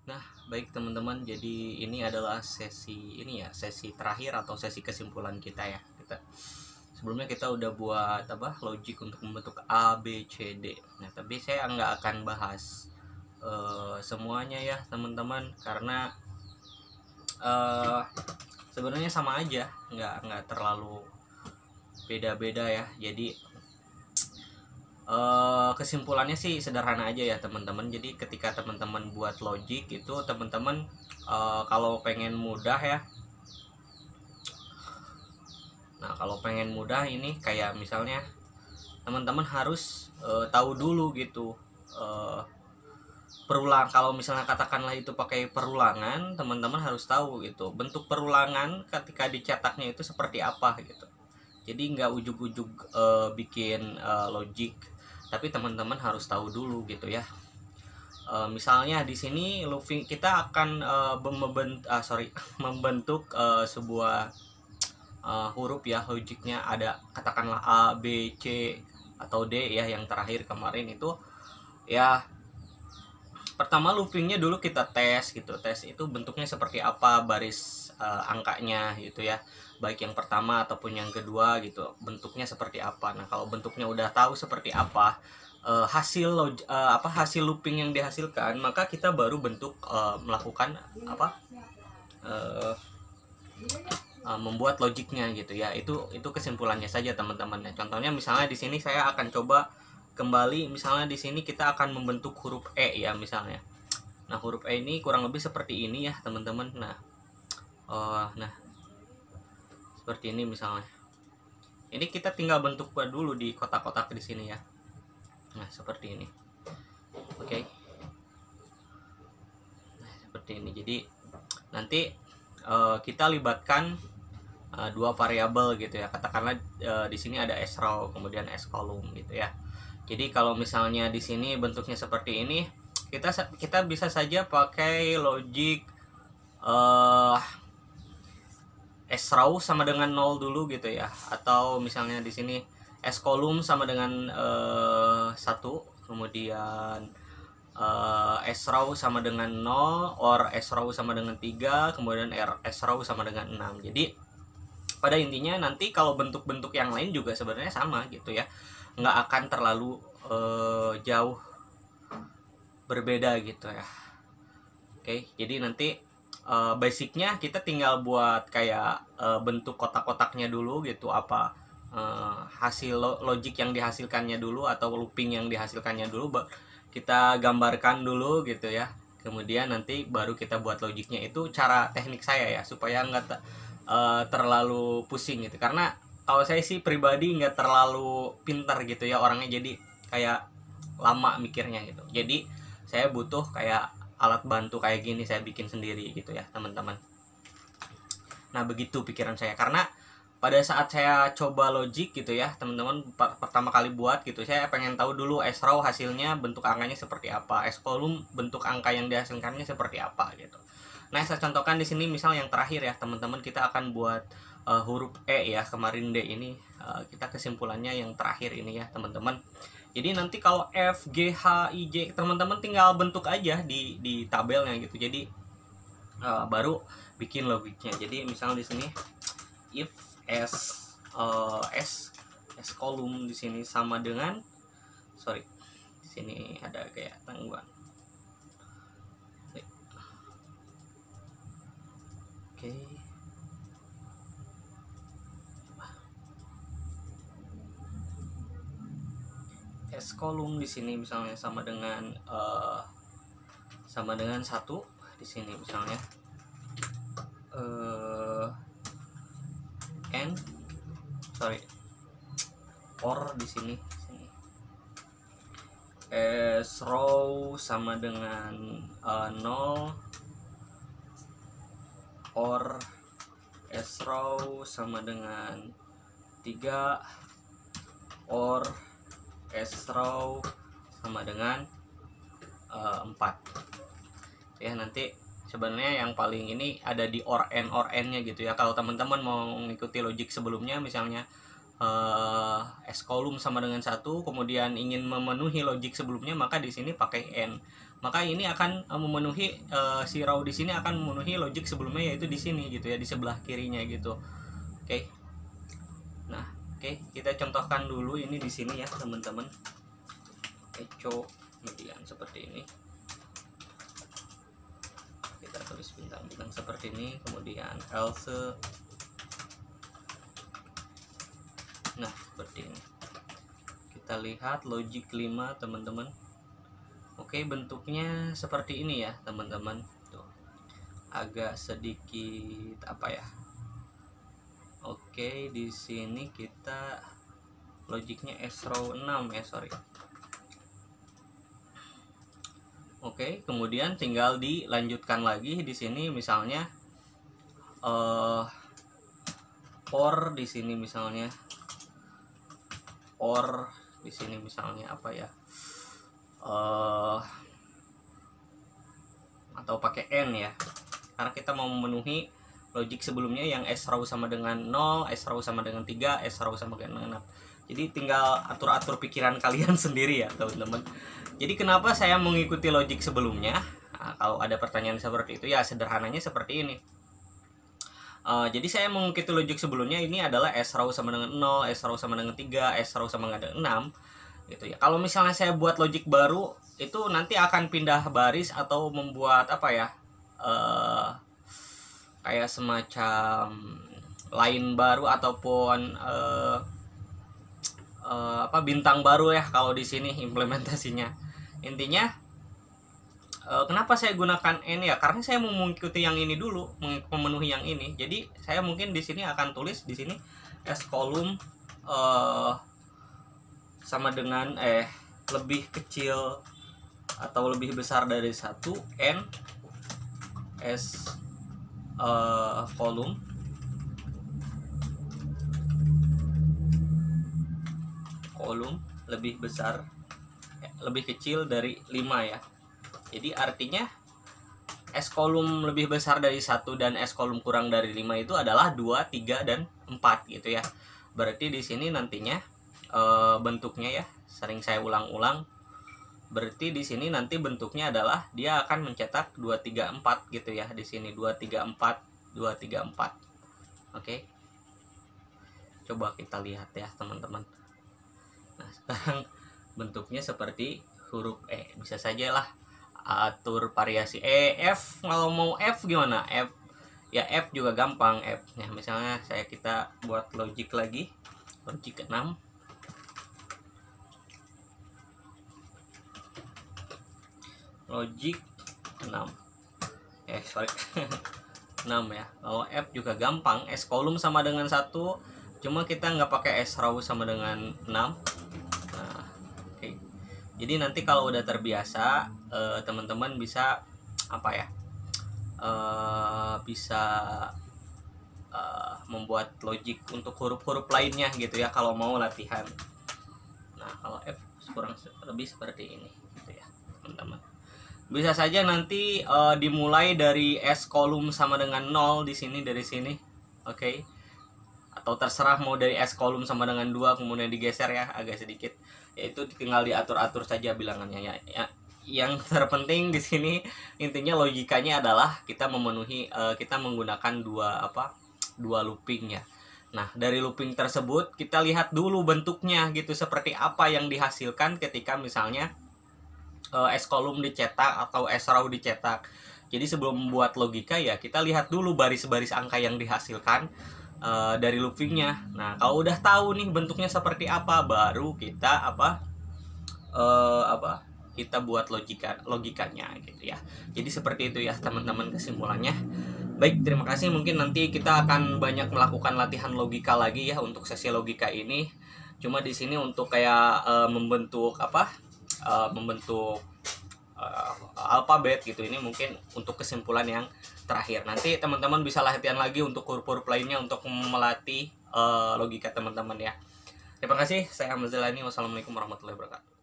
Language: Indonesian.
Nah, baik teman-teman, jadi ini adalah sesi terakhir atau sesi kesimpulan kita ya. Sebelumnya kita udah buat logik untuk membentuk A, B, C, D. Nah, tapi saya nggak akan bahas semuanya ya teman-teman, karena uh, sebenarnya sama aja, nggak terlalu beda-beda ya. Jadi kesimpulannya sih sederhana aja ya teman-teman. Jadi ketika teman-teman buat logik itu, teman-teman kalau pengen mudah ya, nah kalau pengen mudah ini kayak misalnya teman-teman harus tahu dulu gitu, kalau misalnya katakanlah itu pakai perulangan, teman-teman harus tahu gitu bentuk perulangan ketika dicetaknya itu seperti apa gitu. Jadi nggak ujuk-ujuk bikin logik, tapi teman-teman harus tahu dulu gitu ya. Misalnya di sini kita akan membentuk sebuah huruf ya, logiknya ada katakanlah A, B, C atau D ya, yang terakhir kemarin itu ya. Pertama loopingnya dulu kita tes gitu, tes itu bentuknya seperti apa, baris angkanya gitu ya, baik yang pertama ataupun yang kedua gitu, bentuknya seperti apa. Nah kalau bentuknya udah tahu seperti apa, hasil looping yang dihasilkan, maka kita baru melakukan membuat logiknya gitu ya. Itu kesimpulannya saja teman-teman. Nah, contohnya misalnya di sini saya akan coba kembali, misalnya di sini kita akan membentuk huruf E ya misalnya. Nah huruf E ini kurang lebih seperti ini ya teman-teman. Nah seperti ini misalnya. Ini kita tinggal bentuk dulu di kotak-kotak di sini ya. Nah seperti ini. Oke. Nah seperti ini. Jadi nanti kita libatkan dua variabel gitu ya. Katakanlah di sini ada sRow kemudian sColumn gitu ya. Jadi kalau misalnya di sini bentuknya seperti ini, kita bisa saja pakai logik sRow sama dengan 0 dulu gitu ya, atau misalnya di sini sColumn sama dengan 1, kemudian sRow sama dengan 0, or sRow sama dengan 3, kemudian sRow sama dengan 6. Jadi pada intinya nanti kalau bentuk-bentuk yang lain juga sebenarnya sama gitu ya, nggak akan terlalu jauh berbeda gitu ya. Oke, jadi nanti basicnya kita tinggal buat kayak bentuk kotak-kotaknya dulu gitu, apa hasil logik yang dihasilkannya dulu atau looping yang dihasilkannya dulu, kita gambarkan dulu gitu ya. Kemudian nanti baru kita buat logiknya. Itu cara teknik saya ya, supaya nggak terlalu pusing gitu. Karena kalau saya sih pribadi nggak terlalu pintar gitu ya orangnya, jadi kayak lama mikirnya gitu. Jadi saya butuh kayak alat bantu kayak gini, saya bikin sendiri gitu ya teman-teman. Nah begitu pikiran saya, karena pada saat saya coba logik gitu ya teman-teman, pertama kali buat gitu, saya pengen tahu dulu sRow hasilnya bentuk angkanya seperti apa, sColumn bentuk angka yang dihasilkannya seperti apa gitu. Nah saya contohkan di sini misal yang terakhir ya teman-teman, kita akan buat huruf E ya, kemarin D ini kita kesimpulannya yang terakhir ini ya teman-teman. Jadi nanti kalau F, G, H, I, J teman-teman tinggal bentuk aja di tabelnya gitu. Jadi baru bikin logiknya. Jadi misalnya di sini if sColumn di sini sama dengan, di sini ada kayak tanggungan. Oke. sColumn di sini misalnya sama dengan 1 di sini misalnya. Or di sini sRow sama dengan 0, or sRow sama dengan 3, or sRow sama dengan 4 ya. Nanti sebenarnya yang paling ini ada di or n-nya gitu ya. Kalau teman-teman mau mengikuti logik sebelumnya, misalnya sColumn sama dengan 1, kemudian ingin memenuhi logik sebelumnya, maka di sini pakai n. maka ini akan memenuhi si raw di sini akan memenuhi logic sebelumnya, yaitu di sini gitu ya, di sebelah kirinya gitu. Oke. Nah, oke, kita contohkan dulu ini di sini ya, teman-teman. Echo kemudian seperti ini. Kita tulis bintang-bintang seperti ini, kemudian else. Nah, seperti ini. Kita lihat logic 5, teman-teman. Oke, bentuknya seperti ini ya, teman-teman. Tuh. Agak sedikit apa ya? Oke, di sini kita logiknya srow 6 ya, sorry. Oke, kemudian tinggal dilanjutkan lagi di sini misalnya or di sini misalnya. Or di sini misalnya apa ya? Atau pakai n ya, karena kita mau memenuhi logik sebelumnya yang srow sama dengan 0, srow sama dengan 3, srow sama dengan 6. Jadi tinggal atur-atur pikiran kalian sendiri ya, teman-teman. Jadi kenapa saya mengikuti logik sebelumnya? Nah, kalau ada pertanyaan seperti itu ya sederhananya seperti ini. Jadi saya mengikuti logik sebelumnya ini adalah srow sama dengan 0, srow sama dengan 3, srow sama dengan 6 gitu ya. Kalau misalnya saya buat logik baru, itu nanti akan pindah baris atau membuat apa ya, kayak semacam line baru ataupun bintang baru ya kalau di sini implementasinya. Intinya kenapa saya gunakan n ya, karena saya mau mengikuti yang ini dulu, memenuhi yang ini. Jadi saya mungkin di sini akan tulis di sini scolumn sama dengan lebih kecil atau lebih besar dari 1 n s kolom lebih besar lebih kecil dari 5 ya. Jadi artinya S kolom lebih besar dari 1 dan S kolom kurang dari 5 itu adalah 2, 3 dan 4 gitu ya. Berarti di sini nantinya bentuknya ya, sering saya ulang-ulang. Berarti di sini nanti bentuknya adalah dia akan mencetak 2, 3, 4 gitu ya. Di sini 2, 3, 4, 2, 3, 4. Oke. Coba kita lihat ya, teman-teman. Nah, sekarang bentuknya seperti huruf E. Bisa saja lah atur variasi F. Kalau mau F gimana? F ya, F juga gampang F. Nah, misalnya kita buat logic lagi. Logic 6. Logic 6. Sorry. 6 ya. Kalau F juga gampang, S kolom sama dengan 1, cuma kita nggak pakai S row sama dengan 6. Nah, oke. Jadi nanti kalau udah terbiasa, teman-teman bisa apa ya? Bisa membuat logic untuk huruf-huruf lainnya gitu ya kalau mau latihan. Nah, kalau F kurang lebih seperti ini gitu ya, teman-teman. Bisa saja nanti dimulai dari S kolom sama dengan 0 di sini, dari sini. Oke. Atau terserah mau dari S kolom sama dengan 2 kemudian digeser ya agak sedikit. Yaitu tinggal diatur-atur saja bilangannya ya. Yang terpenting di sini intinya logikanya adalah kita memenuhi kita menggunakan dua looping ya. Nah, dari looping tersebut kita lihat dulu bentuknya gitu, seperti apa yang dihasilkan ketika misalnya S kolom dicetak atau S row dicetak. Jadi sebelum membuat logika ya kita lihat dulu baris-baris angka yang dihasilkan dari loopingnya. Nah, kalau udah tahu nih bentuknya seperti apa, baru kita kita buat logikanya gitu ya. Jadi seperti itu ya, teman-teman, kesimpulannya. Baik, terima kasih. Mungkin nanti kita akan banyak melakukan latihan logika lagi ya untuk sesi logika ini. Cuma di sini untuk kayak membentuk alfabet gitu, ini mungkin untuk kesimpulan yang terakhir. Nanti teman-teman bisa latihan lagi untuk huruf-huruf lainnya untuk melatih logika teman-teman ya. Terima kasih, saya Ahmad Zilani. Wassalamualaikum warahmatullahi wabarakatuh.